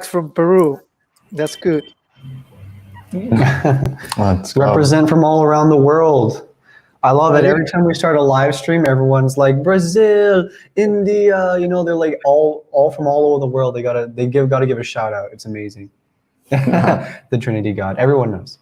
from Peru. That's good. Let's Represent from all around the world. I love it. Every time we start a live stream, everyone's like Brazil, India. They're like all from all over the world. They gotta give a shout out. It's amazing. The Trinity God. Everyone knows.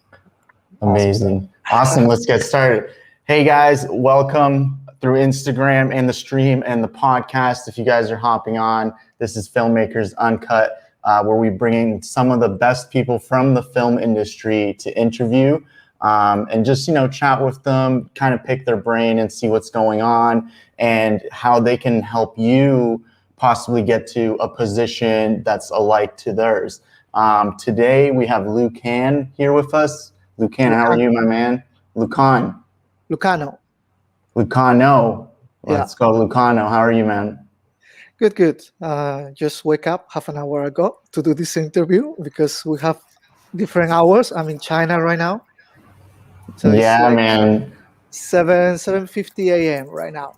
Amazing. Awesome. Let's get started. Hey guys, welcome through Instagram and the stream and the podcast. If you guys are hopping on, this is Filmmakers Uncut, where we bring in some of the best people from the film industry to interview and just, chat with them, kind of pick their brain and see what's going on and how they can help you possibly get to a position that's alike to theirs. Today we have Lucano here with us. Lucano, how are you, my man? Lucano. Let's go, Lucano. How are you, man? Good. Just wake up half an hour ago to do this interview because we have different hours. I'm in China right now. So yeah, it's like man. 7:50 a.m. right now.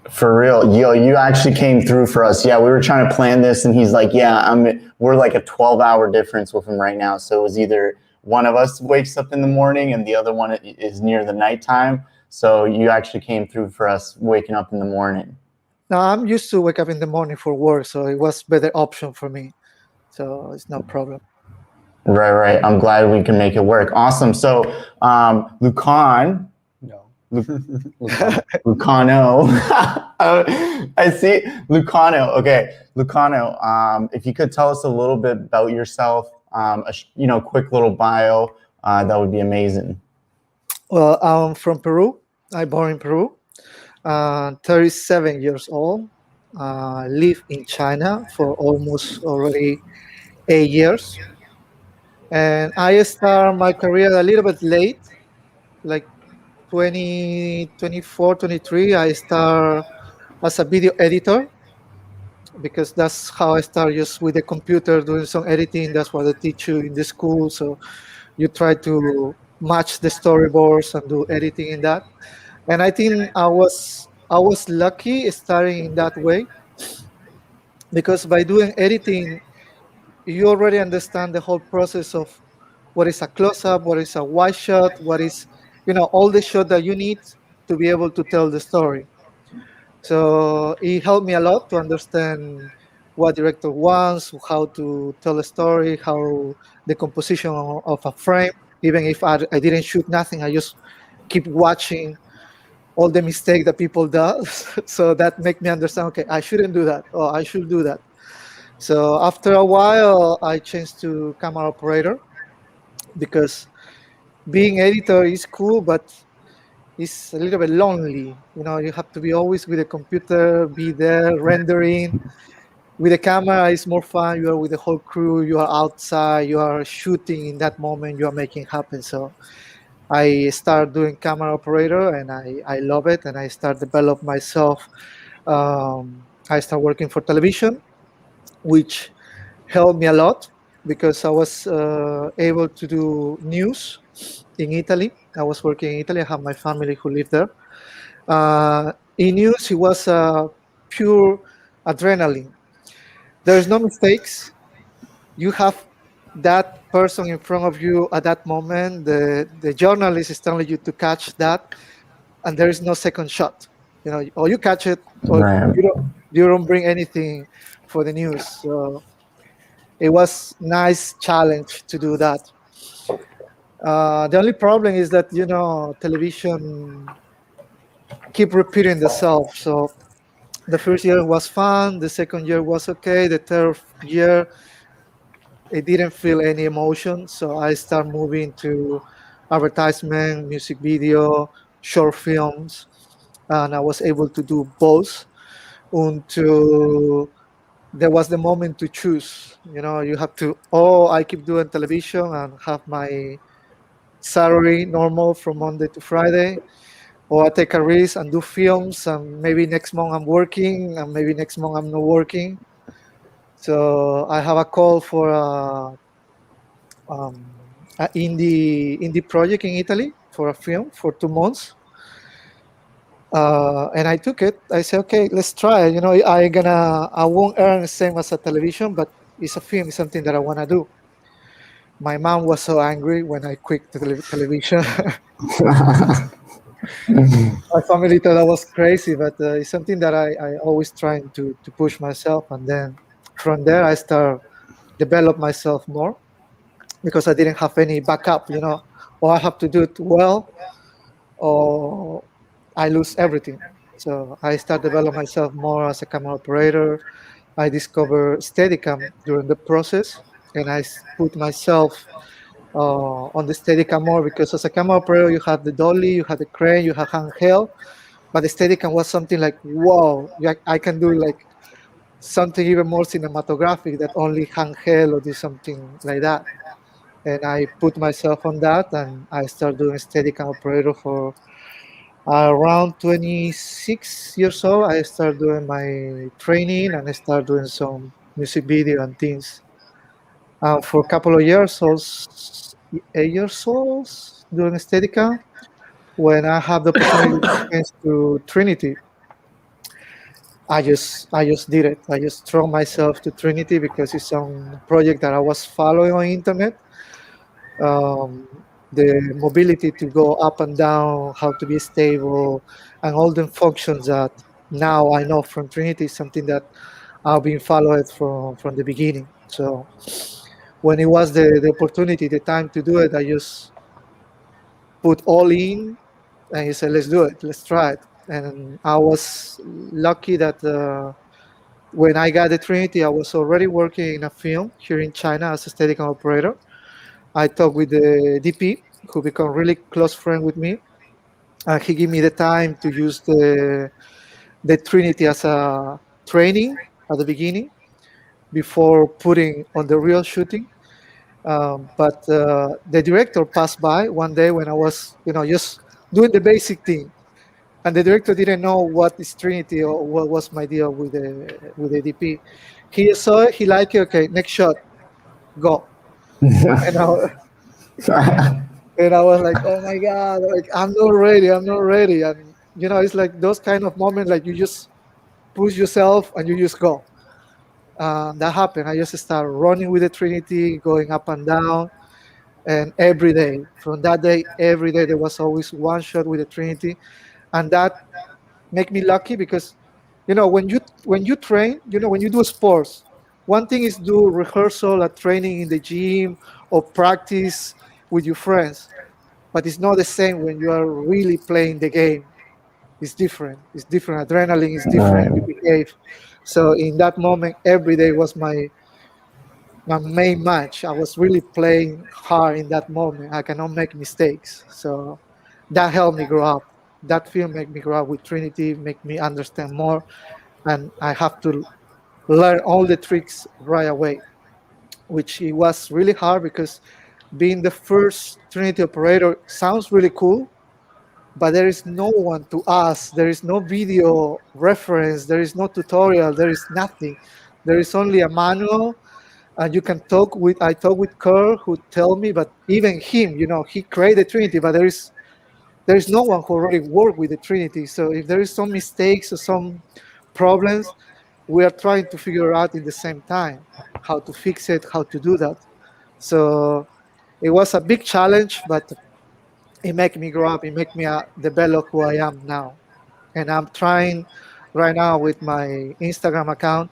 For real. Yo, you actually came through for us. Yeah, we were trying to plan this and he's like, we're like a 12-hour difference with him right now. So it was either one of us wakes up in the morning and the other one is near the nighttime. So you actually came through for us waking up in the morning. No, I'm used to wake up in the morning for work, so it was better option for me. So it's no problem. Right. I'm glad we can make it work. Awesome. So Lucano. I see. Lucano. Okay. Lucano, if you could tell us a little bit about yourself, quick little bio, that would be amazing. Well, I'm from Peru. I born in Peru. 37 years old. Live in China for almost already 8 years. And I start my career a little bit late, like 24, 23. I start as a video editor because that's how I start, just with the computer doing some editing. That's what they teach you in the school. So you try to match the storyboards and do editing in that. And I think I was lucky starting in that way, because by doing editing, you already understand the whole process of what is a close-up, what is a wide shot, what is, all the shot that you need to be able to tell the story. So it helped me a lot to understand what director wants, how to tell a story, how the composition of a frame. Even if I didn't shoot nothing, I just keep watching all the mistakes that people do. So that make me understand, okay, I shouldn't do that, or I should do that. So after a while, I changed to camera operator, because being editor is cool, but it's a little bit lonely. You have to be always with the computer, be there rendering. With the camera, it's more fun. You are with the whole crew. You are outside. You are shooting in that moment. You are making happen. So I started doing camera operator, and I love it. And I start develop myself. I start working for television, which helped me a lot, because I was able to do news in Italy. I was working in Italy. I have my family who live there. In news, it was pure adrenaline. There's no mistakes. You have that person in front of you at that moment. The journalist is telling you to catch that, and there is no second shot. Or you catch it, or right. you don't bring anything for the news. So it was nice challenge to do that. The only problem is that television keep repeating itself. So the first year was fun. The second year was okay. The third year, it didn't feel any emotion. So I started moving to advertisement, music video, short films, and I was able to do both until there was the moment to choose. You have to, I keep doing television and have my salary normal from Monday to Friday, or I take a risk and do films, and maybe next month I'm working, and maybe next month I'm not working. So I have a call for an indie project in Italy for a film for 2 months. And I took it. I said, okay, let's try. I won't earn the same as a television, but it's a film, it's something that I want to do. My mom was so angry when I quit the television. My family thought I was crazy, but it's something that I always trying to push myself. And then from there, I start develop myself more because I didn't have any backup, or I have to do it well or I lose everything. So I start develop myself more as a camera operator. I discovered Steadicam during the process, and put myself on the Steadicam more because as a camera operator, you have the dolly, you have the crane, you have handheld, but the Steadicam was something like, wow, I can do like something even more cinematographic that only handheld or do something like that. And I put myself on that, and I started doing Steadicam operator for around 26 years old. I started doing my training, and I started doing some music video and things. For a couple of years, I was 8 years old doing Steadicam. When I have the opportunity to change to Trinity, I just did it. I just throw myself to Trinity because it's some project that I was following on internet. Um, the mobility to go up and down, how to be stable, and all the functions that now I know from Trinity is something that I've been followed from the beginning. So when it was the opportunity, the time to do it, I just put all in, and he said, "Let's do it. Let's try it." And I was lucky that when I got the Trinity, I was already working in a film here in China as a Steadicam operator. I talked with the DP, who became really close friend with me, and he gave me the time to use the Trinity as a training at the beginning before putting on the real shooting. But the director passed by one day when I was, just doing the basic thing, and the director didn't know what is Trinity or what was my deal with the DP. He saw it, he liked it. Okay, next shot, go. And I was like, oh my god, like I'm not ready. And it's like those kind of moments, like you just push yourself and you just go. That happened. I just started running with the Trinity, going up and down, and every day from that day, every day there was always one shot with the Trinity, and that make me lucky because when you train, when you do sports, one thing is do rehearsal or training in the gym or practice with your friends, but it's not the same when you are really playing the game. It's different. Adrenaline is different. You Right. behave. So in that moment, every day was my main match. I was really playing hard in that moment. I cannot make mistakes. So that helped me grow up. That film made me grow up with Trinity, make me understand more, and I have to learn all the tricks right away, which it was really hard because being the first Trinity operator sounds really cool, but there is no one to ask. There is no video reference. There is no tutorial. There is nothing. There is only a manual, and you can talk with. I talk with Kerr, who tell me, but even him, he created Trinity, but there is no one who already worked with the Trinity. So if there is some mistakes or some problems, we are trying to figure out in the same time how to fix it, how to do that. So it was a big challenge, but it made me grow up. It made me develop who I am now. And I'm trying right now with my Instagram account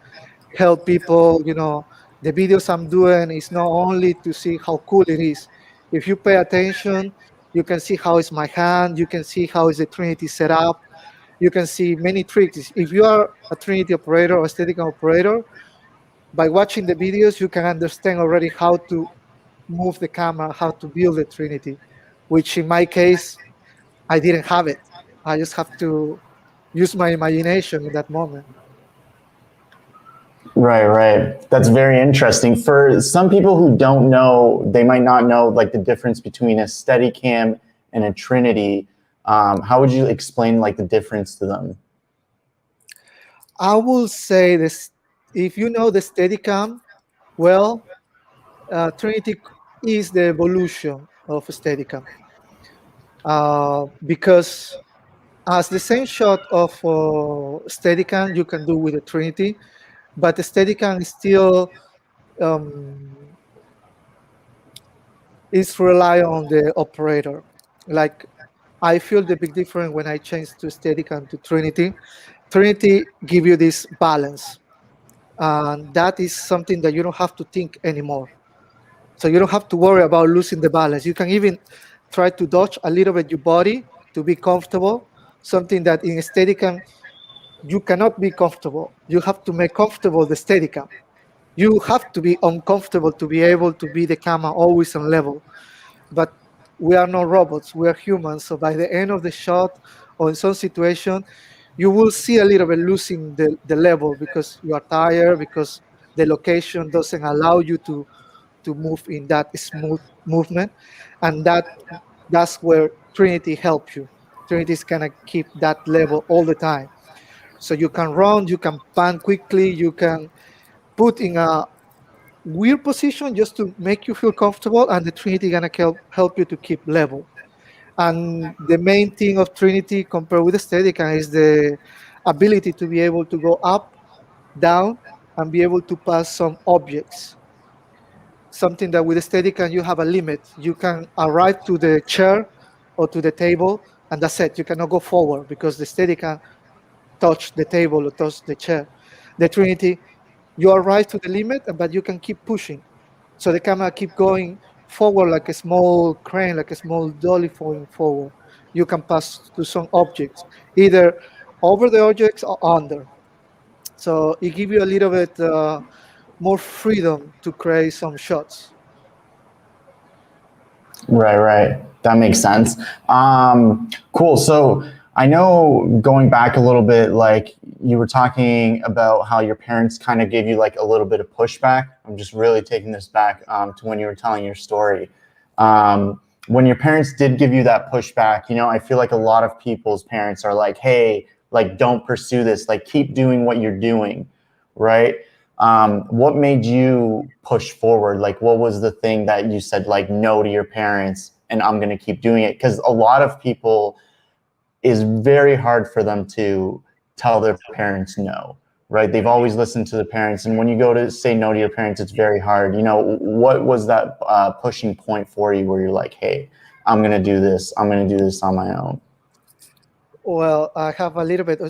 help people. The videos I'm doing is not only to see how cool it is. If you pay attention, you can see how is my hand. You can see how is the Trinity set up. You can see many tricks. If you are a Trinity operator or a Steadicam operator, by watching the videos, you can understand already how to move the camera, how to build the Trinity, which in my case, I didn't have it. I just have to use my imagination in that moment. Right, right. That's very interesting. For some people who don't know, they might not know like the difference between a Steadicam and a Trinity. How would you explain like the difference to them? I will say this: if you know the Steadicam, well, Trinity is the evolution of Steadicam, because as the same shot of Steadicam you can do with the Trinity, but the Steadicam is still um, is rely on the operator. Like I feel the big difference when I changed to Steadicam to Trinity. Trinity give you this balance, and that is something that you don't have to think anymore. So you don't have to worry about losing the balance. You can even try to dodge a little bit your body to be comfortable. Something that in Steadicam you cannot be comfortable. You have to make comfortable the Steadicam. You have to be uncomfortable to be able to be the camera always on level. But we are not robots. We are humans. So by the end of the shot or in some situation, you will see a little bit losing the level because you are tired, because the location doesn't allow you to move in that smooth movement. And that's where Trinity helps you. Trinity is gonna keep that level all the time. So you can run, you can pan quickly, you can put in a weird position just to make you feel comfortable, and the Trinity gonna help you to keep level. And the main thing of Trinity compared with the Steadicam is the ability to be able to go up, down, and be able to pass some objects. Something that with the Steadicam you have a limit. You can arrive to the chair or to the table, and that's it. You cannot go forward because the Steadicam touch the table or touch the chair. The Trinity, you arrive to the limit, but you can keep pushing. So the camera keep going forward like a small crane, like a small dolly going forward. You can pass to some objects, either over the objects or under. So it gives you a little bit more freedom to create some shots. Right. That makes sense. Cool. So I know going back a little bit, like you were talking about how your parents kind of gave you like a little bit of pushback. I'm just really taking this back to when you were telling your story. When your parents did give you that pushback, you know, I feel like a lot of people's parents are like, hey, like, don't pursue this, like, keep doing what you're doing, right? What made you push forward? Like, what was the thing that you said, like, no to your parents and I'm going to keep doing it? Because a lot of people, is very hard for them to tell their parents no, right? They've always listened to the parents. And when you go to say no to your parents, it's very hard. You know, what was that pushing point for you where you're like, hey, I'm going to do this. I'm going to do this on my own? Well, I have a little bit.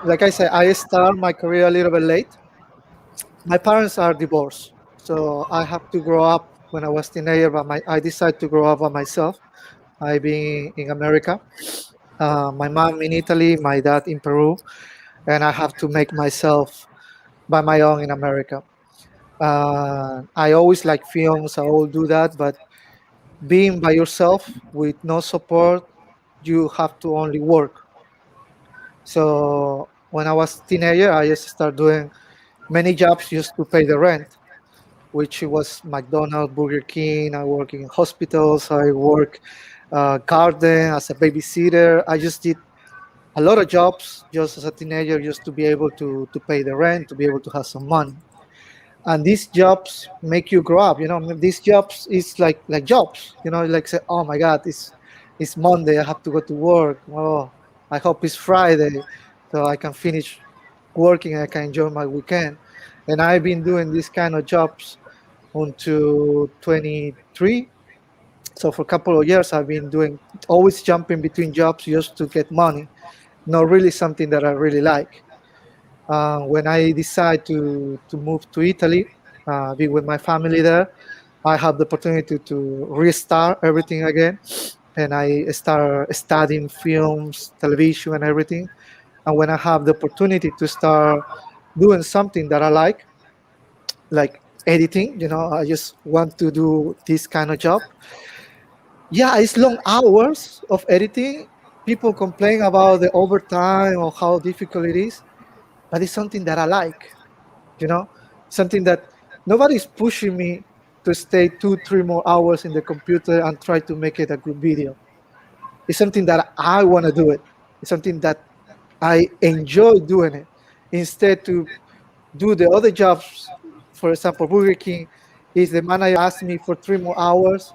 Like I said, I start my career a little bit late. My parents are divorced, so I have to grow up when I was teenager. But I decided to grow up by myself. I been in America. My mom in Italy, my dad in Peru, and I have to make myself by my own in America. I always like films. I will do that, but being by yourself with no support, you have to only work. So when I was teenager, I just started doing many jobs just to pay the rent, which was McDonald's, Burger King. I work in hospitals. I work garden as a babysitter. I just did a lot of jobs just as a teenager, just to be able to pay the rent, to be able to have some money. And these jobs make you grow up. You know, these jobs is like jobs. You know, like say, oh my God, it's Monday. I have to go to work. Oh, I hope it's Friday, so I can finish working. I can enjoy my weekend. And I've been doing this kind of jobs until 23. So for a couple of years, I've been doing always jumping between jobs just to get money. Not really something that I really like. When I decide to move to Italy, be with my family there, I have the opportunity to restart everything again, and I start studying films, television, and everything. And when I have the opportunity to start doing something that I like editing, you know, I just want to do this kind of job. Yeah, it's long hours of editing. People complain about the overtime or how difficult it is, but it's something that I like, you know, something that nobody's pushing me to stay 2, 3 more hours in the computer and try to make it a good video. It's something that I want to do it. It's something that I enjoy doing it. Instead to do the other jobs, for example, Burger King, if the manager asks me for 3 more hours,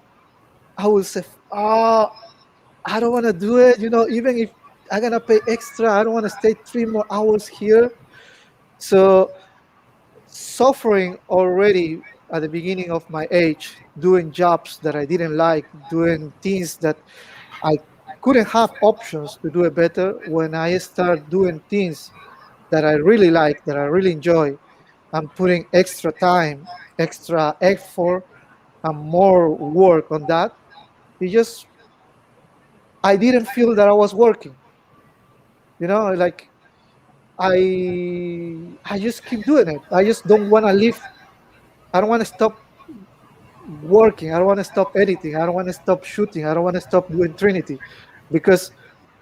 I will say, oh, I don't want to do it. You know, even if I'm gonna pay extra. I don't want to stay 3 more hours here. So suffering already at the beginning of my age, doing jobs that I didn't like, doing things that I couldn't have options to do it better. When I start doing things that I really like, that I really enjoy, I'm putting extra time, extra effort, and more work on that. It just, I didn't feel that I was working. Like I just keep doing it. I just don't want to leave. I don't want to stop working. I don't want to stop editing. I don't want to stop shooting. I don't want to stop doing Trinity, because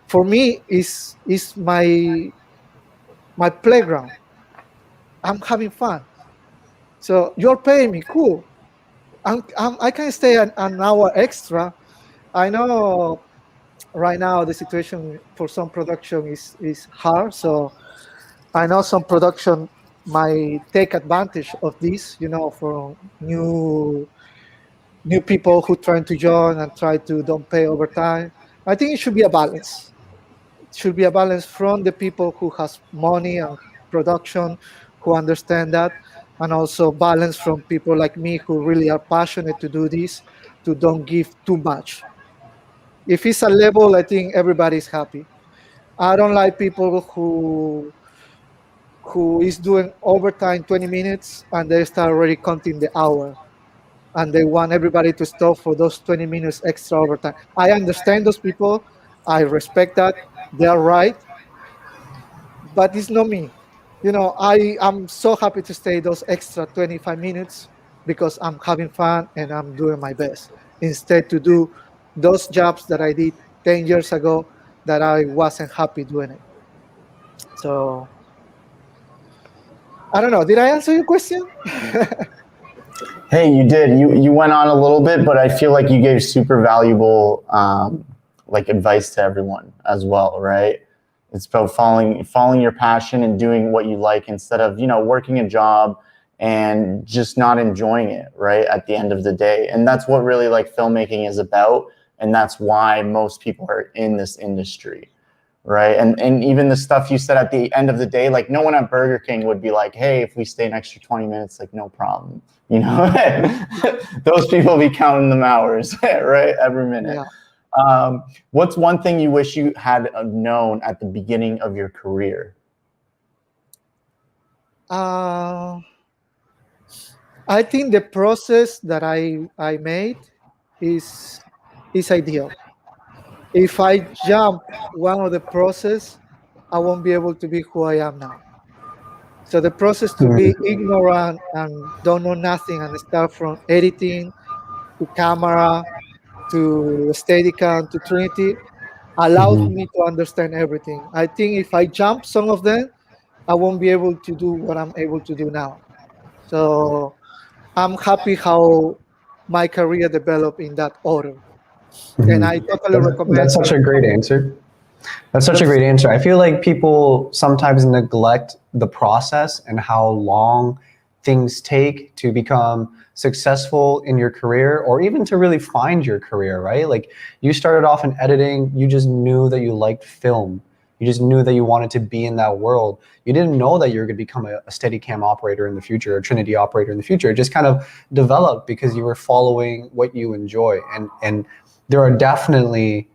for me is my playground. I'm having fun. So you're paying me, cool. I can stay an hour extra. I know right now the situation for some production is hard. So I know some production might take advantage of this, for new people who trying to join and try to don't pay overtime. I think it should be a balance. It should be a balance from the people who has money and production, who understand that, and also balance from people like me who really are passionate to do this, to don't give too much. If it's a level, I think everybody's happy. I don't like people who is doing overtime 20 minutes and they start already counting the hour, and they want everybody to stop for those 20 minutes extra overtime. I understand those people. I respect that. They are right, but it's not me. I am so happy to stay those extra 25 minutes because I'm having fun and I'm doing my best, instead to do those jobs that I did 10 years ago that I wasn't happy doing it. So I don't know. Did I answer your question? Hey, you did. You went on a little bit, but I feel like you gave super valuable like advice to everyone as well, right? It's about following your passion and doing what you like instead of working a job and just not enjoying it, right? At the end of the day, and that's what really like filmmaking is about, and that's why most people are in this industry. Right. And even the stuff you said at the end of the day, like no one at Burger King would be like, hey, if we stay an extra 20 minutes, like no problem. Those people be counting them hours, right? Every minute. Yeah. What's one thing you wish you had known at the beginning of your career? I think the process that I made is ideal. If I jump one of the process, I won't be able to be who I am now. So the process to be ignorant and don't know nothing and start from editing to camera to Steadicam to Trinity allows Mhm. me to understand everything. I think if I jump some of them, I won't be able to do what I'm able to do now. So I'm happy how my career developed in that order. And I totally recommend That's such a great answer. That's such a that's great answer. I feel like people sometimes neglect the process and how long things take to become successful in your career or even to really find your career, right? Like you started off in editing, you just knew that you liked film. You just knew that you wanted to be in that world. You didn't know that you were going to become a Steadicam operator in the future, a Trinity operator in the future. It just kind of developed because you were following what you enjoy. And there are definitely,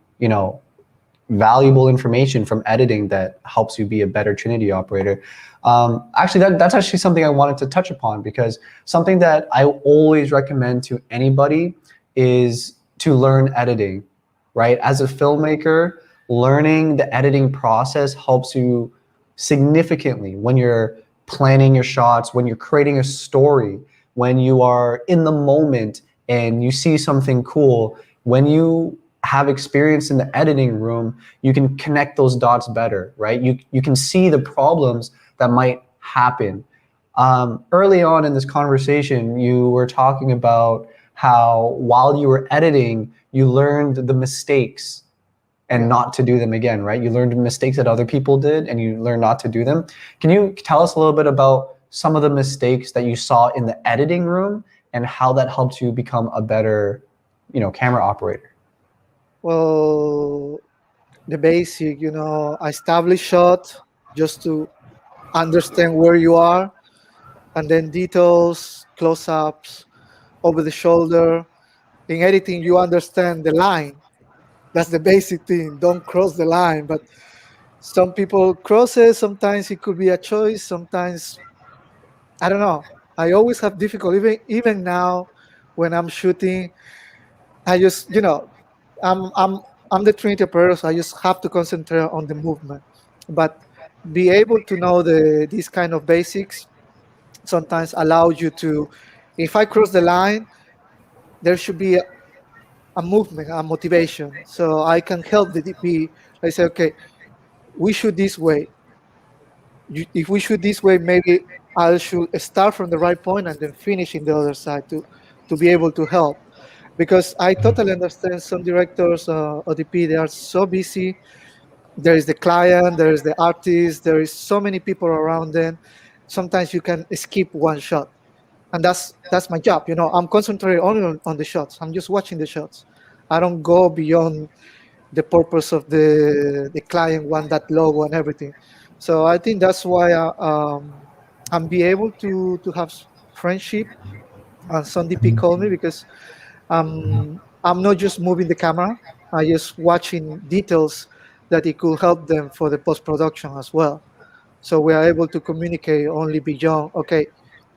valuable information from editing that helps you be a better Trinity operator. Actually, that's actually something I wanted to touch upon, because something that I always recommend to anybody is to learn editing, right? As a filmmaker, learning the editing process helps you significantly when you're planning your shots, when you're creating a story, when you are in the moment and you see something cool, when you have experience in the editing room, you can connect those dots better, right? You can see the problems that might happen. Early on in this conversation, you were talking about how while you were editing, you learned the mistakes and not to do them again, right? You learned mistakes that other people did and you learned not to do them. Can you tell us a little bit about some of the mistakes that you saw in the editing room and how that helped you become a better, camera operator? Well, the basic, establish shot just to understand where you are, and then details, close-ups, over the shoulder. In editing, you understand the line. That's the basic thing. Don't cross the line. But some people cross it. Sometimes it could be a choice. Sometimes, I don't know. I always have difficulty. Even now, when I'm shooting, I just, I'm the Trinity operator, so I just have to concentrate on the movement. But be able to know these kind of basics sometimes allows you to, if I cross the line, there should be a movement, a motivation. So I can help the DP. I say, okay, we shoot this way. If we shoot this way, maybe I should start from the right point and then finish in the other side to be able to help. Because I totally understand some directors or DP, they are so busy. There is the client, there is the artist, there is so many people around them. Sometimes you can skip one shot. And that's my job. I'm concentrating only on the shots. I'm just watching the shots. I don't go beyond the purpose of the client want that logo and everything. So I think that's why I'm be able to have friendship. And some DP call me because I'm not just moving the camera. I just watching details that it could help them for the post-production as well. So we are able to communicate only beyond, okay,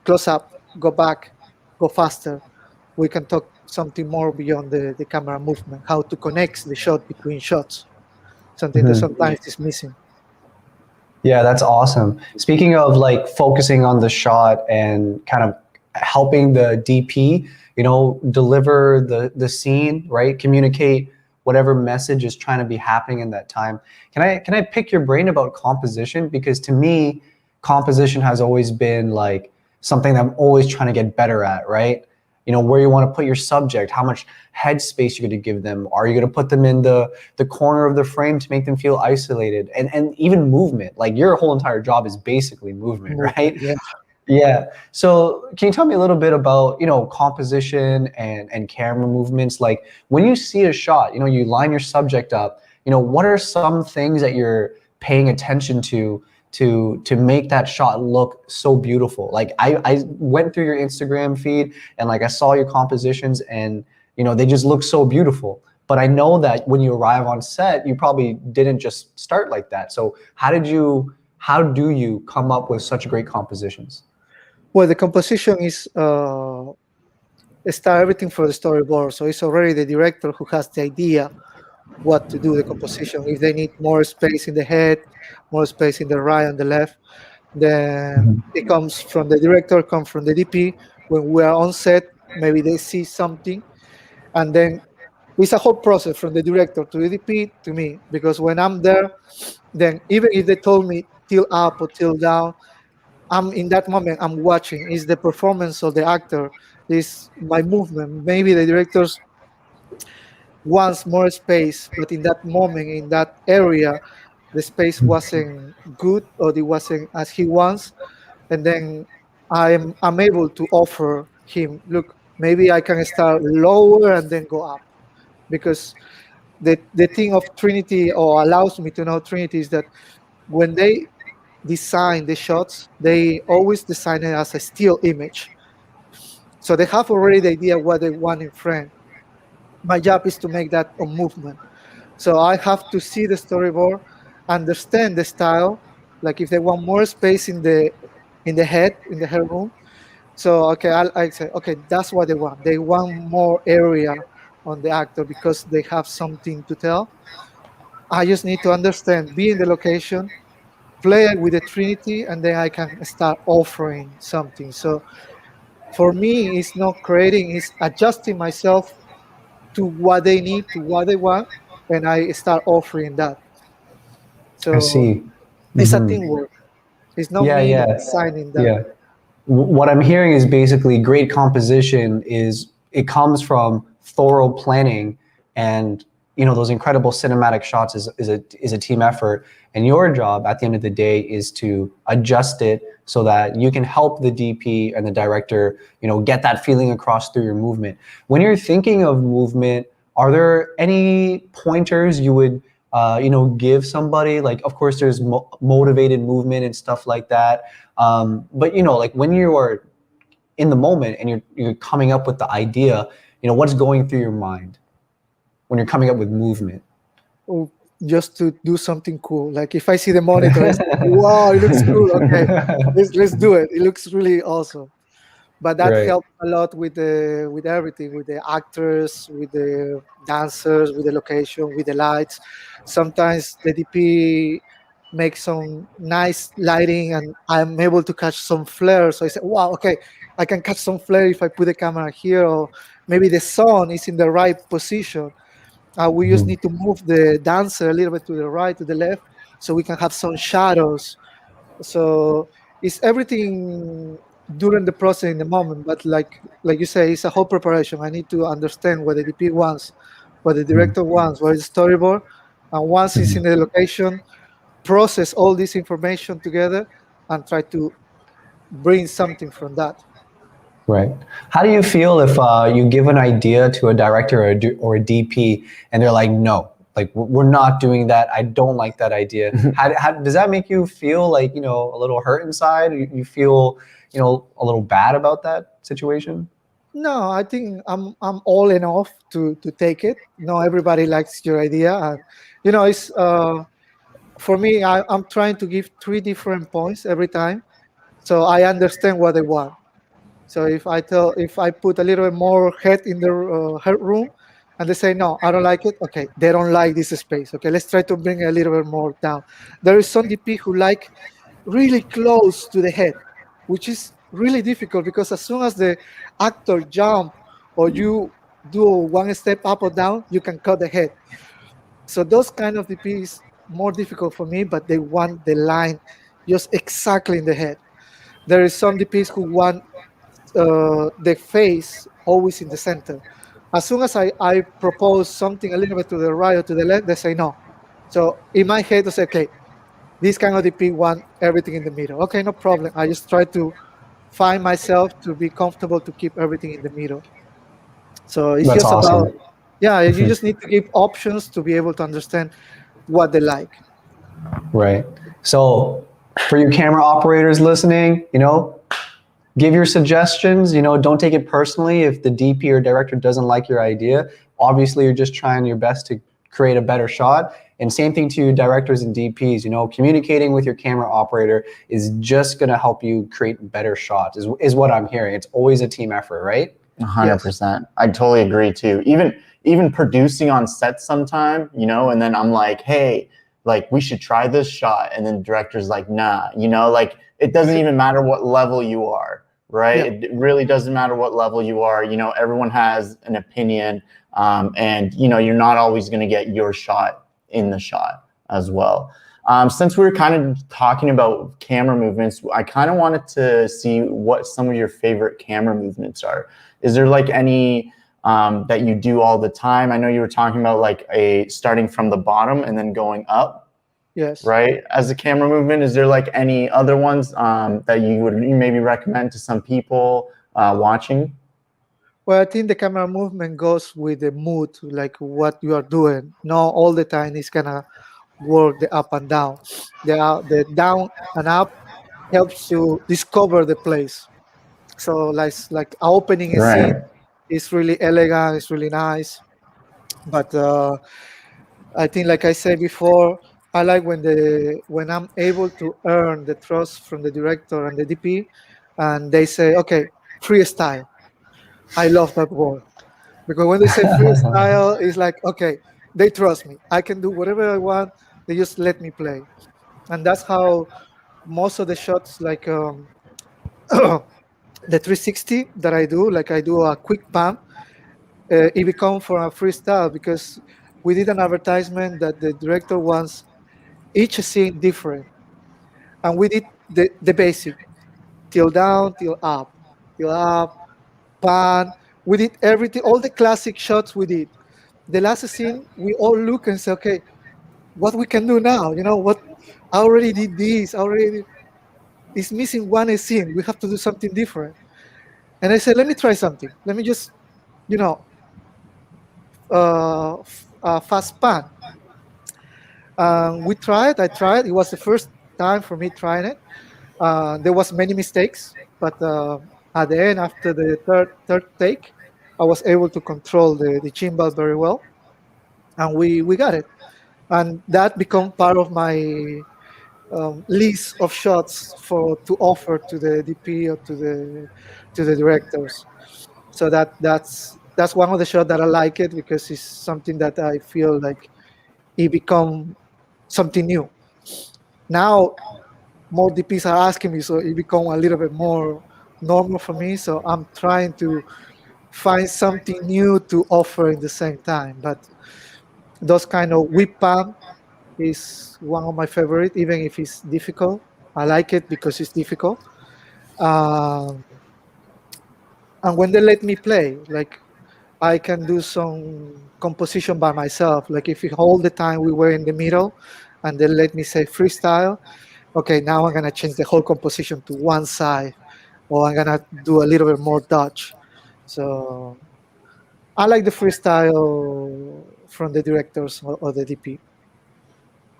close up, go back, go faster. We can talk something more beyond the camera movement, how to connect the shot between shots, something that sometimes is missing. Yeah, that's awesome. Speaking of like focusing on the shot and kind of helping the DP, deliver the scene, right? Communicate whatever message is trying to be happening in that time. Can I pick your brain about composition? Because to me, composition has always been like something that I'm always trying to get better at, right? Where you want to put your subject, how much headspace you're going to give them. Are you going to put them in the corner of the frame to make them feel isolated? And even movement, like your whole entire job is basically movement, right? Yeah. Yeah. So can you tell me a little bit about, composition and camera movements? Like when you see a shot, you line your subject up, what are some things that you're paying attention to make that shot look so beautiful? Like I went through your Instagram feed and like I saw your compositions and, they just look so beautiful. But I know that when you arrive on set, you probably didn't just start like that. So how do you come up with such great compositions? Well, the composition is start everything for the storyboard. So it's already the director who has the idea what to do the composition. If they need more space in the head, more space in the right and the left, then it comes from the director, comes from the DP. When we are on set, maybe they see something, and then it's a whole process from the director to the DP to me. Because when I'm there, then even if they told me till up or till down, I'm in that moment. I'm watching. Is the performance of the actor? Is my movement? Maybe the directors wants more space, but in that moment, in that area, the space wasn't good or it wasn't as he wants, and then I'm able to offer him, look, maybe I can start lower and then go up, because the thing of Trinity, or allows me to know Trinity, is that when they design the shots, they always design it as a still image. So they have already the idea what they want in frame. My job is to make that a movement. So I have to see the storyboard, understand the style, like if they want more space in the headroom. So okay, I say, okay, that's what they want. They want more area on the actor because they have something to tell. I just need to understand, be in the location, play with the Trinity, and then I can start offering something. So for me, it's not creating, it's adjusting myself to what they need, to what they want, and I start offering that. I So see. it's a teamwork. It's not Yeah, me yeah, designing that. yeah. What I'm hearing is basically great composition it comes from thorough planning, and those incredible cinematic shots is a team effort, and your job at the end of the day is to adjust it so that you can help the DP and the director get that feeling across through your movement. When you're thinking of movement, are there any pointers you would give somebody, like, of course there's motivated movement and stuff like that. But like when you are in the moment and you're coming up with the idea, what's going through your mind when you're coming up with movement? Oh, just to do something cool. Like if I see the monitor, it's like, wow, it looks cool. Okay, let's do it. It looks really awesome. But that Right. helped a lot with everything, with the actors, with the dancers, with the location, with the lights. Sometimes the DP makes some nice lighting, and I'm able to catch some flare. So I said, wow, okay, I can catch some flare if I put the camera here, or maybe the sun is in the right position. We just need to move the dancer a little bit to the right, to the left, so we can have some shadows. So it's everything during the process in the moment. But like you say, it's a whole preparation. I need to understand what the DP wants, what the director wants, what is the storyboard, and once it's in the location, process all this information together and try to bring something from that. Right. How do you feel if you give an idea to a director or a DP and they're like, no, like we're not doing that. I don't like that idea. How does that make you feel? Like, a little hurt inside? You feel, a little bad about that situation? No, I think I'm all enough to take it. No, everybody likes your idea, and it's for me. I'm trying to give 3 different points every time, so I understand what they want. So if I put a little bit more head in the head room, and they say no, I don't like it. Okay, they don't like this space. Okay, let's try to bring it a little bit more down. There is some DP who like really close to the head, which is really difficult because as soon as the actor jump or you do one step up or down, you can cut the head. So those kind of DP is more difficult for me, but they want the line just exactly in the head. There is some DPs who want the face always in the center. As soon as I propose something a little bit to the right or to the left, they say no. So in my head, I say, okay, this kind of DP want everything in the middle. Okay, no problem. I just try to find myself to be comfortable to keep everything in the middle. So it's That's just about, awesome. yeah, you just need to give options to be able to understand what they like. Right. So for you camera operators listening, give your suggestions. Don't take it personally if the DP or director doesn't like your idea. Obviously, you're just trying your best to create a better shot. And same thing to directors and DPs. Communicating with your camera operator is just going to help you create better shots, is what I'm hearing. It's always a team effort, right? 100%. I totally agree too. Even producing on set sometime, and then I'm like, hey, like we should try this shot, and then the director's like, nah, like it doesn't even matter what level you are, right? Yeah. It really doesn't matter what level you are. Everyone has an opinion, and you're not always going to get your shot in the shot as well. Since we were kind of talking about camera movements, I kind of wanted to see what some of your favorite camera movements are. Is there like any that you do all the time? I know you were talking about like starting from the bottom and then going up. Yes. Right. As a camera movement, is there like any other ones that you would maybe recommend to some people watching? Well, I think the camera movement goes with the mood, like what you are doing. Not all the time it's gonna work the up and down. The down and up helps you discover the place. So like opening a scene Right. is really elegant, it's really nice. But I think, like I said before, I like when I'm able to earn the trust from the director and the DP, and they say, okay, freestyle. I love that word because when they say freestyle, it's like, okay, they trust me. I can do whatever I want. They just let me play, and that's how most of the shots, like the 360 that I do, like I do a quick pan, it become for a freestyle because we did an advertisement that the director wants each scene different, and we did the basic, till down, till up, pan. We did everything, all the classic shots we did. The last scene, we all look and say, okay, what we can do now? What I already did this. I already did, it's missing one scene. We have to do something different. And I said, let me try something. Let me just, fast pan. We tried. I tried. It was the first time for me trying it. There was many mistakes, but at the end, after the third take, I was able to control the gimbal very well, and we got it. And that become part of my list of shots for to offer to the DP or to the directors. So that's one of the shots that I like it because it's something that I feel like it become something new. Now more DPs are asking me, so it become a little bit more normal for me. So I'm trying to find something new to offer in the same time. But those kind of whip pump is one of my favorite, even if it's difficult. I like it because it's difficult. Um, and when they let me play, like I can do some composition by myself. Like if all the time we were in the middle, and they let me say freestyle. Okay, now I'm gonna change the whole composition to one side, or I'm gonna do a little bit more dodge. So I like the freestyle from the directors or the DP.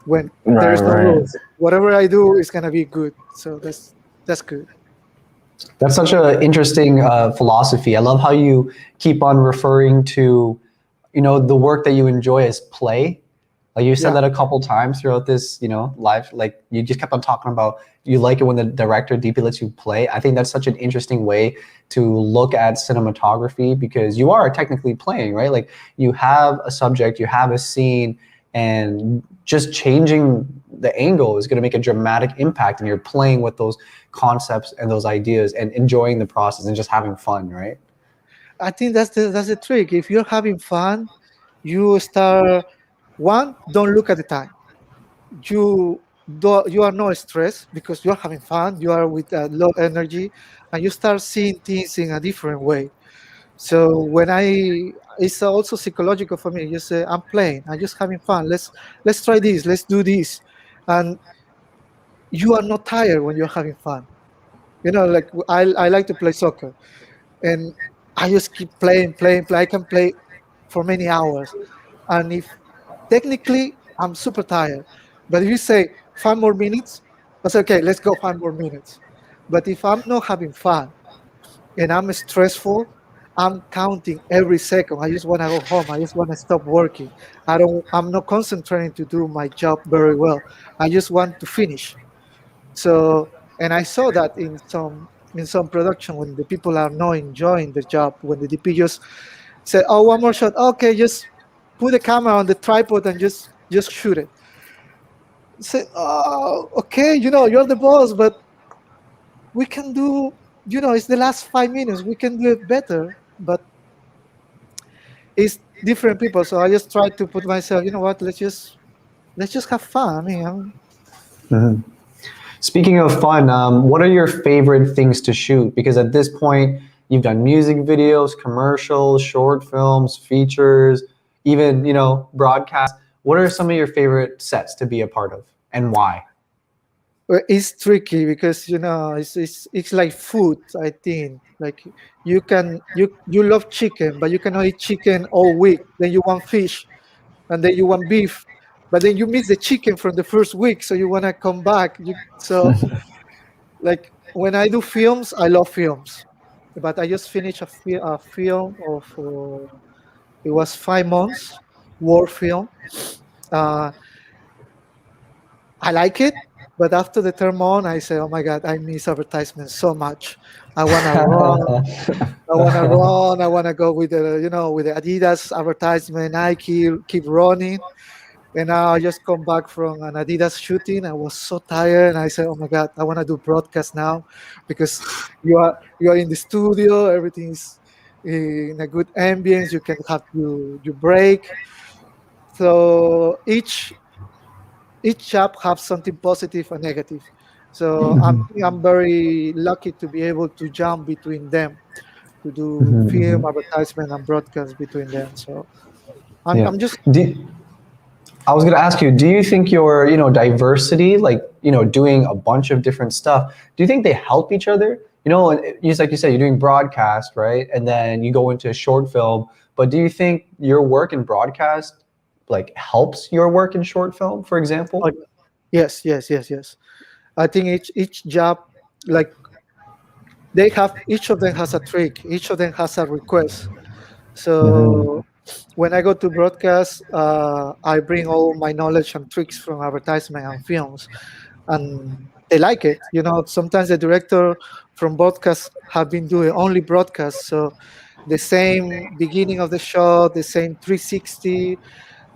When there Right, is no right. rules, whatever I do is gonna be good. So that's good. That's such an interesting philosophy. I love how you keep on referring to, the work that you enjoy as play. Like you said Yeah, that a couple times throughout this, live. Like you just kept on talking about you like it when the director DP lets you play. I think that's such an interesting way to look at cinematography because you are technically playing, right? Like you have a subject, you have a scene, and just changing the angle is going to make a dramatic impact, and you're playing with those concepts and those ideas and enjoying the process and just having fun, right? I think that's the trick. If you're having fun, you start one. Don't look at the time. You are not stressed because you're having fun. You are with low energy, and you start seeing things in a different way. So it's also psychological for me. You say I'm playing, I'm just having fun. Let's try this. Let's do this, and you are not tired when you're having fun. Like I like to play soccer, and I just keep playing, playing, play. I can play for many hours, and if technically I'm super tired, but if you say 5 more minutes, I say okay, let's go 5 more minutes. But if I'm not having fun and I'm stressful, I'm counting every second. I just want to go home. I just want to stop working. I'm not concentrating to do my job very well. I just want to finish. So, and I saw that in some production when the people are not enjoying the job, when the DP just say, "Oh, one more shot." Okay, just put the camera on the tripod and just shoot it. Say, "Oh, okay, you're the boss, but we can do. It's the last 5 minutes. We can do it better." But it's different people, so I just try to put myself. You know what? Let's just have fun. I mean, Speaking of fun, what are your favorite things to shoot? Because at this point, you've done music videos, commercials, short films, features, even broadcasts. What are some of your favorite sets to be a part of, and why? well, it's tricky because it's like food. I think like you love chicken, but you cannot eat chicken all week. Then you want fish, and then you want beef, but then you miss the chicken from the first week, so you want to come back. So like when I do films, I love films, but I just finished a film of it was 5 months war film. Uh, I like it, but after the third month, I say, "Oh my God, I miss advertisement so much. I wanna run. I wanna run. I wanna go with the Adidas advertisement. Nike keep running." And now I just come back from an Adidas shooting. I was so tired, and I said, "Oh my God, I wanna do broadcast now, because you are in the studio. Everything's in a good ambience. You can have your break. So each job have something positive and negative. So I'm very lucky to be able to jump between them, to do film, advertisement, and broadcast between them. So I'm, Yeah. I'm just Do, I was going to ask you, do you think your, diversity, like, doing a bunch of different stuff, do you think they help each other? Just like you said, you're doing broadcast, right? And then you go into a short film. But do you think your work in broadcast like helps your work in short film, for example? Oh, yes. I think each job, like each of them has a trick, each of them has a request. Mhm. So when I go to broadcast, I bring all my knowledge and tricks from advertisement and films, and they like it. Sometimes the director from broadcast have been doing only broadcast, so the same beginning of the shot, the same 360,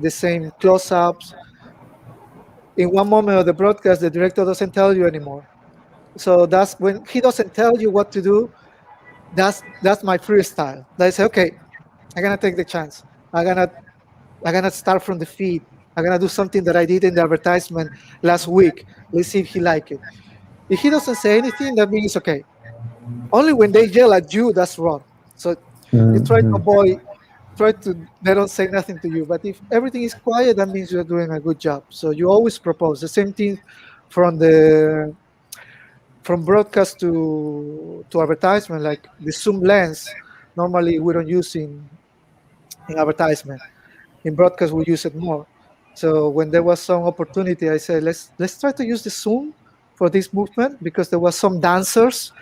the same close-ups. In one moment of the broadcast, the director doesn't tell you anymore. So that's when he doesn't tell you what to do. That's my freestyle. I say, okay, I'm gonna take the chance. I'm gonna start from the feed. I'm gonna do something that I did in the advertisement last week. Let's see if he like it. If he doesn't say anything, that means okay. Only when they yell at you, that's wrong. So you try to Mhm. avoid, try to they don't say nothing to you. But if everything is quiet, that means you're doing a good job. So you always propose the same thing from the from broadcast to advertisement, like the zoom lens. Normally we don't use in advertisement. In broadcast we use it more. So when there was some opportunity, I said let's try to use the zoom for this movement, because there was some dancers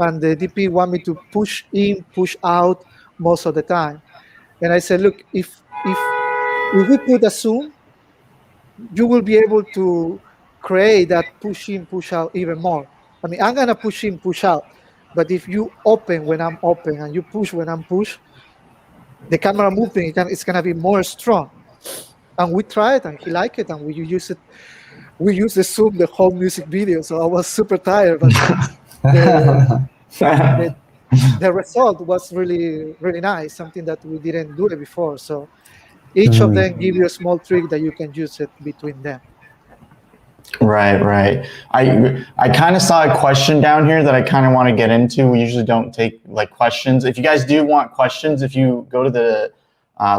and the DP want me to push in, push out most of the time. And I said, look, if we put a zoom, you will be able to create that push in, push out even more. I mean, I'm gonna push in, push out, but if you open when I'm open and you push when I'm push, the camera movement it's gonna be more strong. And we tried, and he liked it, and we use it. We used the zoom the whole music video, so I was super tired, but the the, the result was really nice. Something that we didn't do it before. So each of them Mhm. give you a small trick that you can use it between them. Right. I kind of saw a question down here that I kind of want to get into. We usually don't take like questions. If you guys do want questions, if you go to the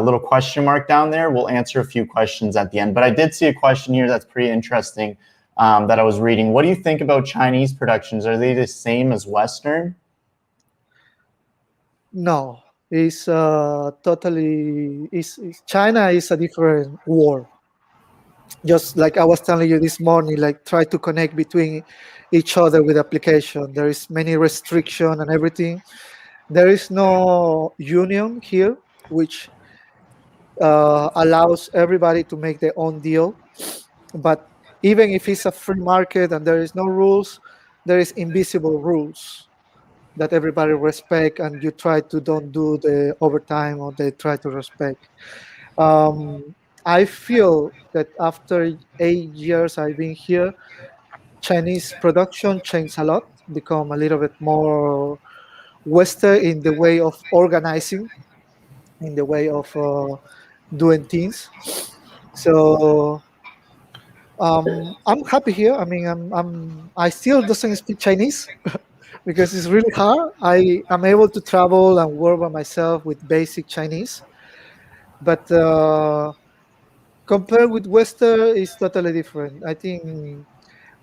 little question mark down there, we'll answer a few questions at the end. But I did see a question here that's pretty interesting that I was reading. What do you think about Chinese productions? Are they the same as Western? No, it's totally. China is a different world. Just like I was telling you this morning, like try to connect between each other with application. There is many restriction and everything. There is no union here, which allows everybody to make their own deal. But even if it's a free market and there is no rules, there is invisible rules that everybody respect, and you try to don't do the overtime, or they try to respect. Um, I feel that after 8 years I've been here, Chinese production changed a lot, become a little bit more Western in the way of organizing, in the way of doing things. So I'm happy here. I mean, I still doesn't speak Chinese because it's really hard. I am able to travel and work by myself with basic Chinese, but compared with Western, it's totally different. I think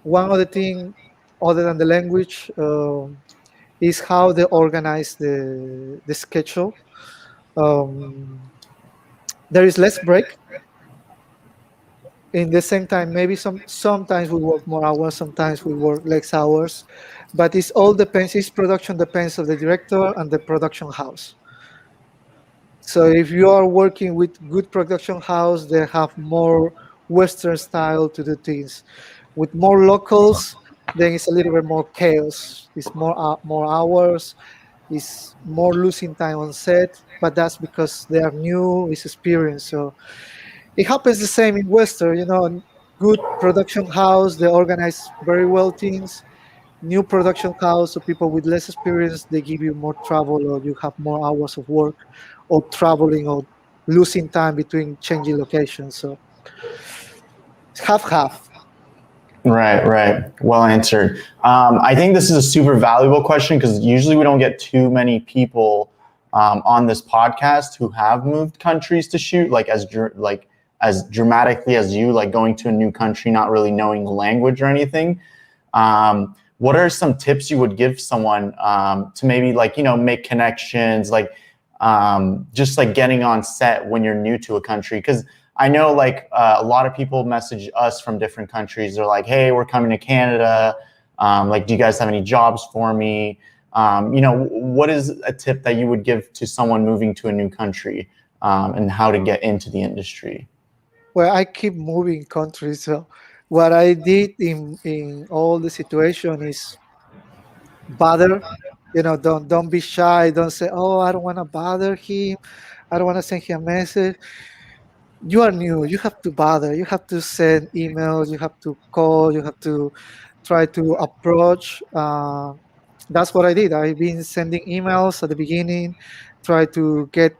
one other thing, other than the language, is how they organize the schedule. Um, there is less break. In the same time, maybe sometimes we work more hours, sometimes we work less hours, but it's all depends. Each production depends on the director and the production house. So if you are working with good production house, they have more Western style to do things. With more locals, then it's a little bit more chaos. It's more hours. It's more losing time on set, but that's because they are new. It's experience. So it happens the same in Western. Good production house, they organize very well things. New production house, so people with less experience, they give you more travel, or you have more hours of work, or traveling, or losing time between changing locations. So it's half. Right. Well answered. I think this is a super valuable question because usually we don't get too many people on this podcast who have moved countries to shoot, like as dramatically as you, like going to a new country, not really knowing the language or anything. What are some tips you would give someone to maybe make connections, just like getting on set when you're new to a country? Because I know like a lot of people message us from different countries. They're like, hey, we're coming to Canada. Like, do you guys have any jobs for me? What is a tip that you would give to someone moving to a new country and how to get into the industry? Well, I keep moving countries. So what I did in all the situation is bother. Don't be shy. Don't say, oh, I don't want to bother him. I don't want to send him a message. You are new. You have to bother. You have to send emails. You have to call. You have to try to approach. That's what I did. I've been sending emails at the beginning, try to get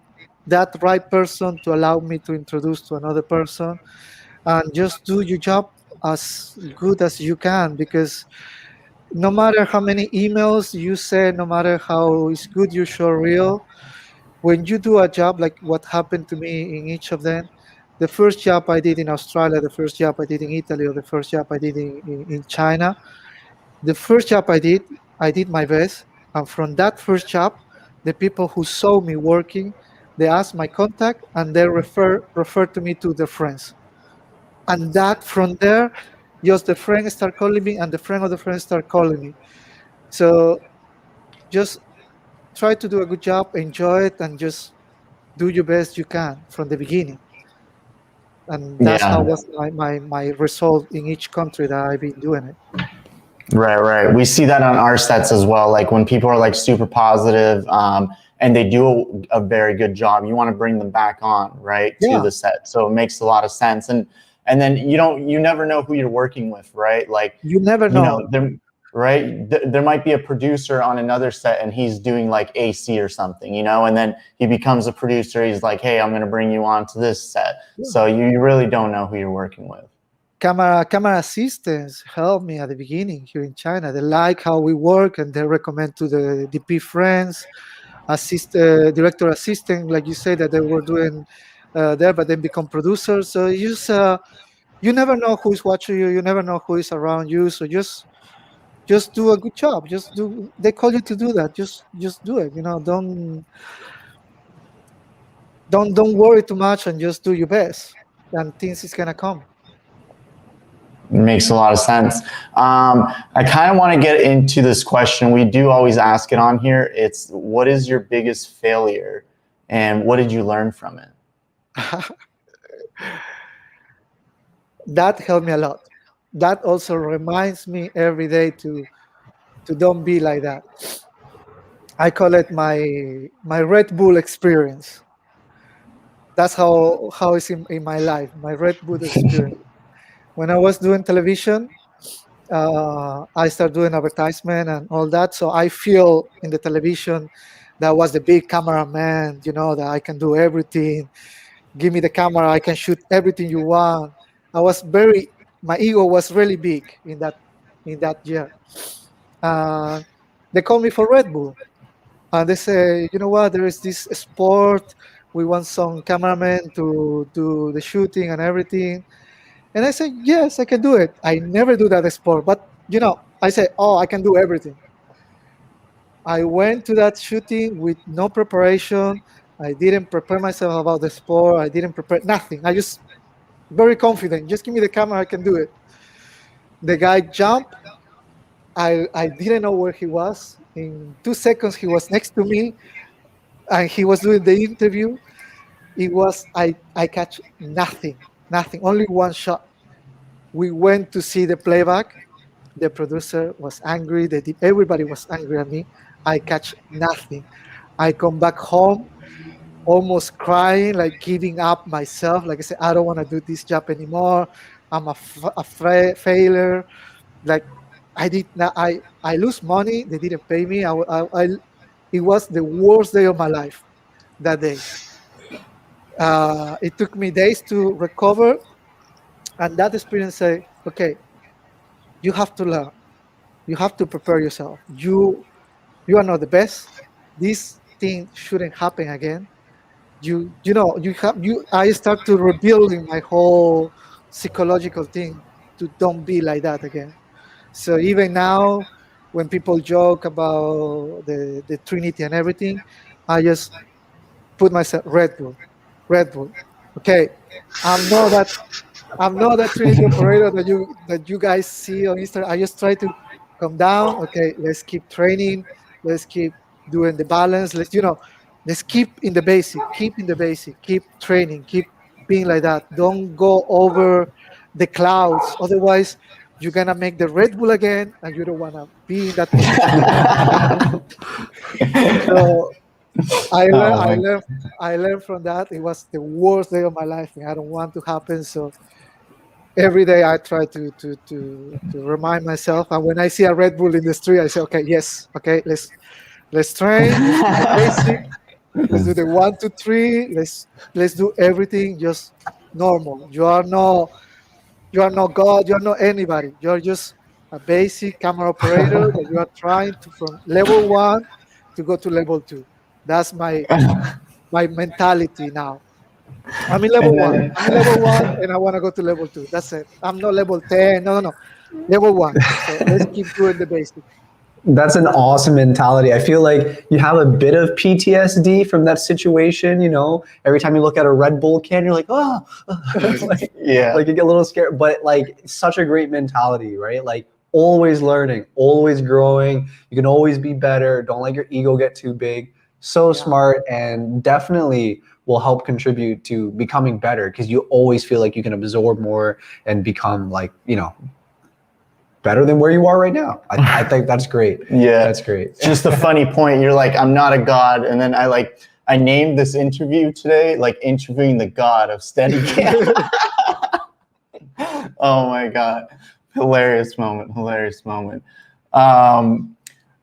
that right person to allow me to introduce to another person, and just do your job as good as you can, because no matter how many emails you send, no matter how is good you show real, when you do a job like what happened to me in each of them, the first job I did in Australia, the first job I did in Italy, or the first job I did in China, the first job I did my best. And from that first job, the people who saw me working, they asked my contact and they refer to me to their friends. And that from there, just the friends start calling me and the friend of the friends start calling me. So just try to do a good job, enjoy it, and just do your best you can from the beginning. And that's how Yeah. was my result in each country that I've been doing it. Right. We see that on our sets as well. Like when people are like super positive and they do a very good job, you want to bring them back on, right, to the set. So it makes a lot of sense. And then you never know who you're working with, right? Like you never know. There might be a producer on another set and he's doing like AC or something, and then he becomes a producer. He's like, hey, I'm going to bring you on to this set. So you really don't know who you're working with. Camera assistants helped me at the beginning here in China. They like how we work and they recommend to the DP friends, director assistant, like you said, that they were doing there, but then become producers. So you never know who's watching you. You never know who is around you. So just do a good job. Just do. They call you to do that. Just do it. Don't worry too much and just do your best, and things is gonna come. It makes a lot of sense. I kind of want to get into this question. We do always ask it on here. It's, what is your biggest failure and what did you learn from it? That helped me a lot. That also reminds me every day to don't be like that. I call it my Red Bull experience. That's how it's in my life, my Red Bull experience. When I was doing television, I started doing advertisement and all that. So I feel in the television that was the big cameraman, that I can do everything. Give me the camera, I can shoot everything you want. My ego was really big in that year. They called me for Red Bull. And they say, you know what, there is this sport. We want some cameramen to do the shooting and everything. And I said, yes, I can do it. I never do that sport. But, I said, oh, I can do everything. I went to that shooting with no preparation. I didn't prepare myself about the sport. I didn't prepare nothing. I just very confident. Just give me the camera, I can do it. The guy jumped. I didn't know where he was. In 2 seconds, he was next to me, and he was doing the interview. I catch nothing, only one shot. We went to see the playback. The producer was angry. Everybody was angry at me. I catch nothing. I come back home, almost crying, like giving up myself. Like I said, I don't want to do this job anymore. I'm a failure. Like I lose money. They didn't pay me. It was the worst day of my life that day. It took me days to recover, and that experience said, okay, you have to learn. You have to prepare yourself. You are not the best. This thing shouldn't happen again. I start to rebuilding my whole psychological thing to don't be like that again. So even now, when people joke about the Trinity and everything, I just put myself Red Bull. Okay, I'm not that I'm not that Trinity operator that you guys see on Instagram. I just try to come down. Okay, let's keep training. Let's keep doing the balance. Let's keep in the basic. Keep in the basic. Keep training. Keep being like that. Don't go over the clouds. Otherwise, you're gonna make the Red Bull again, and you don't wanna be in that position. So I learned. Oh I my. learned. I learned from that. It was the worst day of my life, and I don't want to happen. So every day I try to remind myself. And when I see a Red Bull in the street, I say, okay, yes, okay, let's train, let's do the basic, let's do the 1, 2, 3, let's do everything just normal. You are not God, you are not anybody. You are just a basic camera operator that you are trying to from level 1 to go to level 2. That's my mentality now. I'm in level And one. then, I'm in level one, and I want to go to level 2. That's it. I'm not level 10. No, no, no. Level 1. So let's keep doing the basic. That's an awesome mentality. I feel like you have a bit of PTSD from that situation. You know, every time you look at a Red Bull can, you're like, oh, yeah. like you get a little scared. But like, it's such a great mentality, right? Like, always learning, always growing. You can always be better. Don't let your ego get too big. So Yeah. smart, and definitely will help contribute to becoming better because you always feel like you can absorb more and become like, you know, better than where you are right now. I think that's great. Yeah. That's great. Just a funny point. You're like, I'm not a god. And then I named this interview today, like interviewing the god of Steadicam. Oh my God. Hilarious moment. Hilarious moment.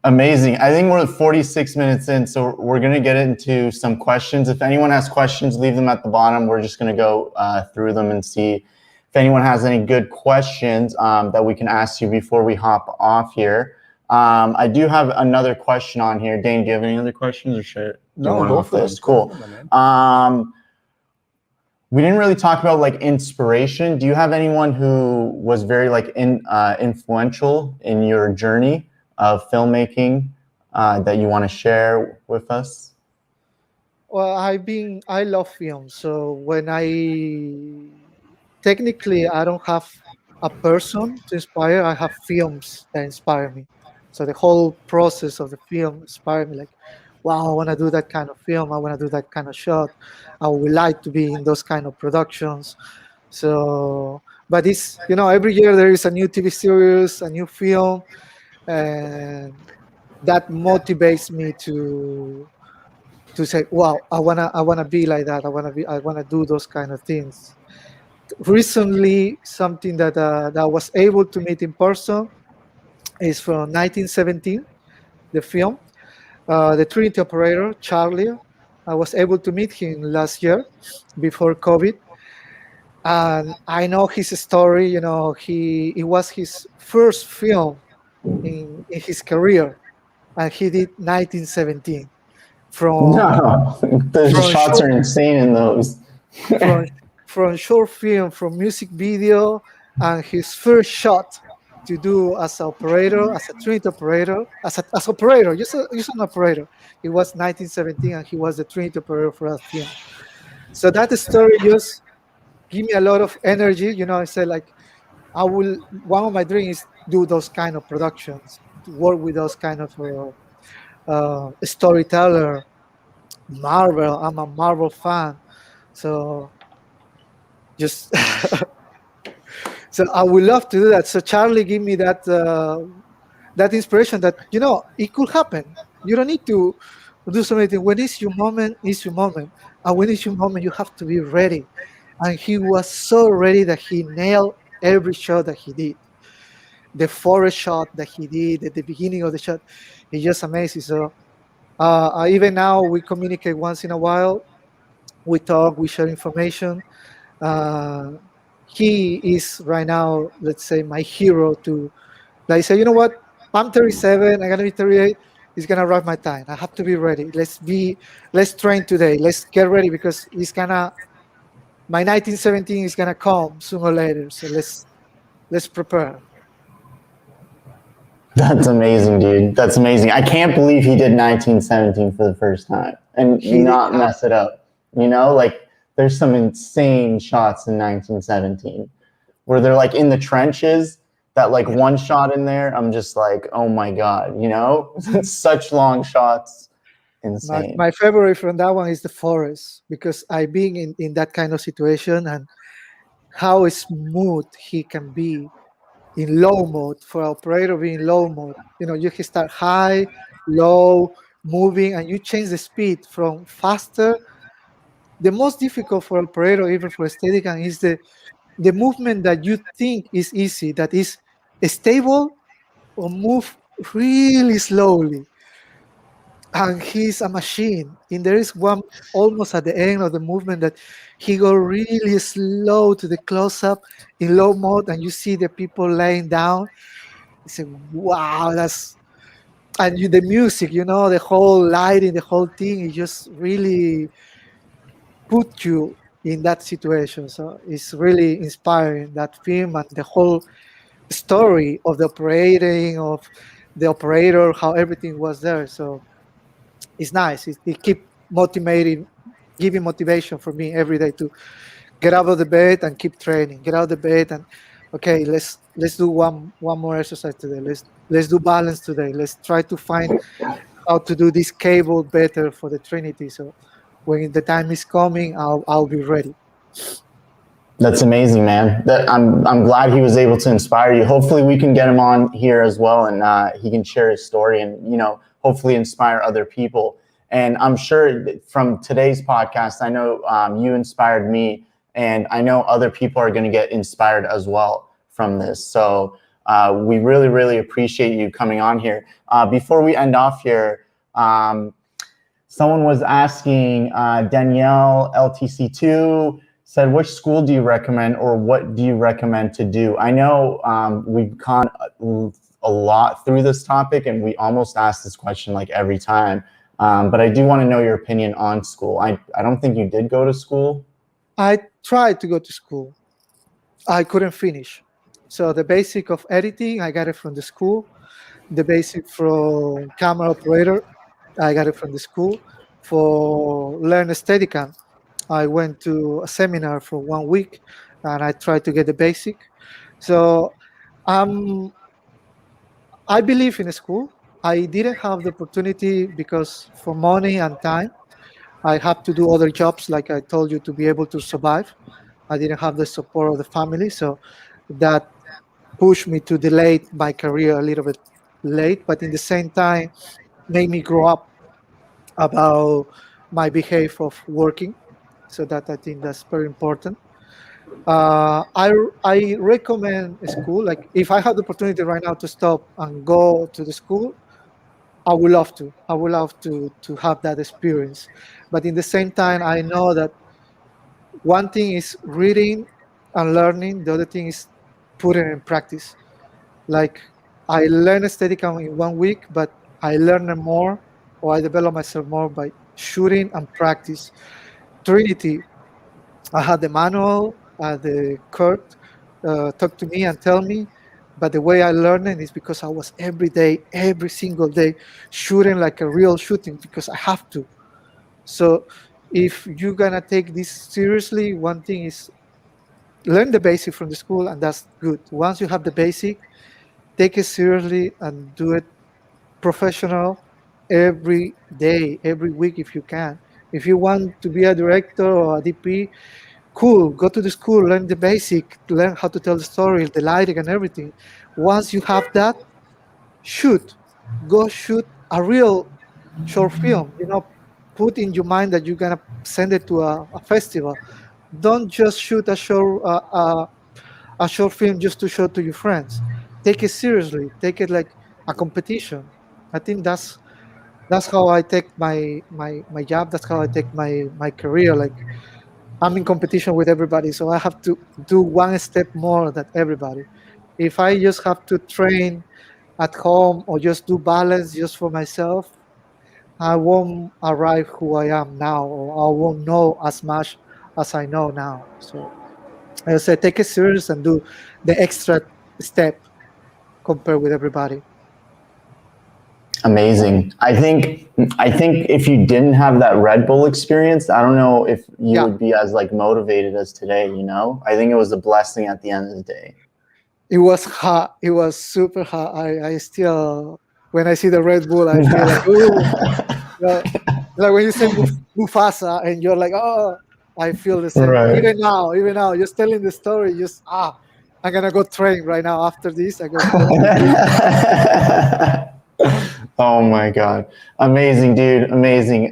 Amazing. I think we're 46 minutes in, so we're going to get into some questions. If anyone has questions, leave them at the bottom. We're just going to go through them and see if anyone has any good questions that we can ask you before we hop off here. I do have another question on here. Dane, do you have any other questions, or should you want go off for this? it. Cool. Go for it, man. We didn't really talk about like inspiration. Do you have anyone who was very like influential in your journey of filmmaking that you want to share with us? Well, I love film. So technically, I don't have a person to inspire. I have films that inspire me. So the whole process of the film inspired me. Like, wow, I want to do that kind of film. I want to do that kind of shot. I would like to be in those kind of productions. So, but it's every year there is a new TV series, a new film, and that motivates me to say, wow, I wanna be like that. I wanna do those kind of things. Recently, something that I was able to meet in person is from 1917, the film, the Trinity operator Charlie. I was able to meet him last year before COVID, and I know his story. It was his first film in his career, and he did 1917 from No, the from shots short are insane in those. from from short film, from music video, and his first shot to do as an operator, as a Trinity operator, as operator, just an operator. It was 1917, and he was the Trinity operator for that film. So that story just give me a lot of energy. I said, like, one of my dreams is do those kind of productions, to work with those kind of storyteller. Marvel, I'm a Marvel fan, so just so I would love to do that. So Charlie gave me that inspiration that it could happen. You don't need to do something. When it's your moment, it's your moment, and when it's your moment, you have to be ready. And he was so ready that he nailed every shot that he did. The forest shot that he did at the beginning of the shot, it's just amazing. So even now we communicate once in a while. We talk, we share information. Uh, he is right now, let's say, my hero to like say, you know what? I'm 37, I'm gonna be 38. He's gonna arrive my time. I have to be ready. Let's train today. Let's get ready because my 1917 is gonna come sooner or later. So let's prepare. That's amazing, dude. That's amazing. I can't believe he did 1917 for the first time and He not mess it up. Like there's some insane shots in 1917 where they're like in the trenches. That like one shot in there, I'm just like, oh my God, you know, such long shots. Insane. My favorite from that one is the forest, because I've been in that kind of situation, and how smooth he can be in low mode. For operator being low mode, you know, you can start high, low, moving, and you change the speed from faster. The most difficult for operator, even for Steadicam, is the movement that you think is easy, that is stable, or move really slowly. And he's a machine. And there is one almost at the end of the movement that he go really slow to the close-up in low mode, and you see the people laying down. You say, wow, that's, and the music, you know, the whole lighting, the whole thing, it just really put you in that situation. So it's really inspiring, that film, and the whole story of the operating of the operator, how everything was there. So it's nice. It keep motivating, giving motivation for me every day to get out of the bed and keep training. Get out of the bed and okay, let's do one more exercise today. Let's do balance today. Let's try to find how to do this cable better for the Trinity. So when the time is coming, I'll be ready. That's amazing, man. I'm glad he was able to inspire you. Hopefully we can get him on here as well, and he can share his story and, you know, hopefully inspire other people. And I'm sure from today's podcast, I know you inspired me, and I know other people are going to get inspired as well from this. So we really, really appreciate you coming on here. Before we end off here, someone was asking, Danielle LTC2 said, which school do you recommend, or what do you recommend to do? I know we've gone a lot through this topic, and we almost ask this question like every time. But I do want to know your opinion on school. I don't think you did go to school. I tried to go to school. I couldn't finish. So the basic of editing, I got it from the school. The basic from camera operator, I got it from the school. For learn Steadicam, I went to a seminar for 1 week, and I tried to get the basic. So I believe in school. I didn't have the opportunity because for money and time, I have to do other jobs, like I told you, to be able to survive. I didn't have the support of the family, so that pushed me to delay my career a little bit late, but in the same time, made me grow up about my behavior of working. So that I think that's very important. I recommend a school. Like if I have the opportunity right now to stop and go to the school, I would love to. I would love to have that experience. But in the same time, I know that one thing is reading and learning. The other thing is putting it in practice. Like I learned Steadicam in 1 week, but I learned more, or I developed myself more by shooting and practice. Trinity, I had the manual, the Kurt talk to me and tell me, but the way I learned it is because I was every day, every single day, shooting like a real shooting, because I have to. So if you're gonna take this seriously, one thing is learn the basic from the school, and that's good. Once you have the basic, take it seriously and do it professional every day, every week if you can. If you want to be a director or a DP, cool, go to the school, learn the basic, learn how to tell the story, the lighting and everything. Once you have that, shoot. Go shoot a real short film. You know, put in your mind that you're gonna send it to a festival. Don't just shoot a short film just to show to your friends. Take it seriously. Take it like a competition. I think that's how I take my job. That's how I take my career. Like I'm in competition with everybody, so I have to do one step more than everybody. If I just have to train at home or just do balance just for myself, I won't arrive who I am now, or I won't know as much as I know now. So as I say, take it serious and do the extra step compared with everybody. Amazing. I think if you didn't have that Red Bull experience, I don't know if you would be as like motivated as today, you know? I think it was a blessing at the end of the day. It was hot. It was super hot. I still, when I see the Red Bull, I feel like, ooh. Like when you say Mufasa and you're like, oh, I feel the same. Right. Even now, just telling the story, I'm going to go train right now after this. I go. Oh my God. Amazing, dude. Amazing.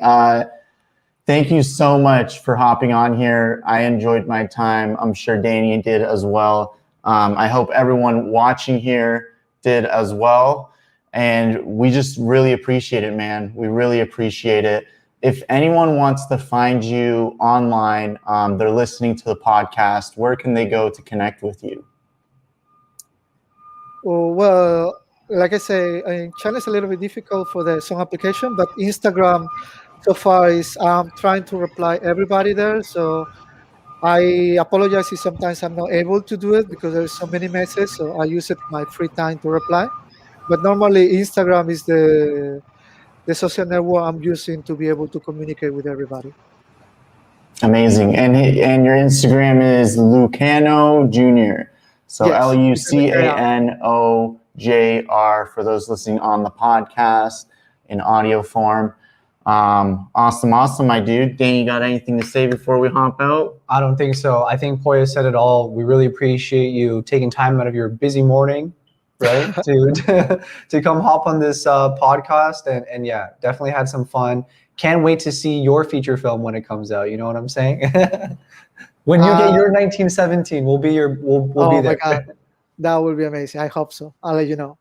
Thank you so much for hopping on here. I enjoyed my time. I'm sure Danny did as well. I hope everyone watching here did as well. And we just really appreciate it, man. We really appreciate it. If anyone wants to find you online, they're listening to the podcast, where can they go to connect with you? Well, like I say, China is a little bit difficult for the song application, but Instagram so far is trying to reply everybody there. So I apologize if sometimes I'm not able to do it because there's so many messages. So I use it my free time to reply. But normally Instagram is the social network I'm using to be able to communicate with everybody. Amazing. And your Instagram is Lucano Jr. So Yes, LUCANOJR for those listening on the podcast in audio form. Awesome, my dude. Dan, you got anything to say before we hop out? I don't think so. I think Poya said it all. We really appreciate you taking time out of your busy morning, right, to come hop on this podcast. And yeah, definitely had some fun. Can't wait to see your feature film when it comes out. You know what I'm saying? When you get your 1917, we'll be there. Oh my God, that will be amazing. I hope so. I'll let you know.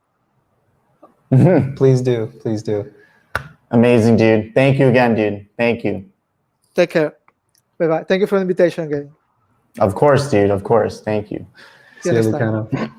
Please do. Amazing, dude. Thank you again, dude. Thank you. Take care. Bye-bye. Thank you for the invitation again. Of course, dude. Of course. Thank you. See you, Lucano.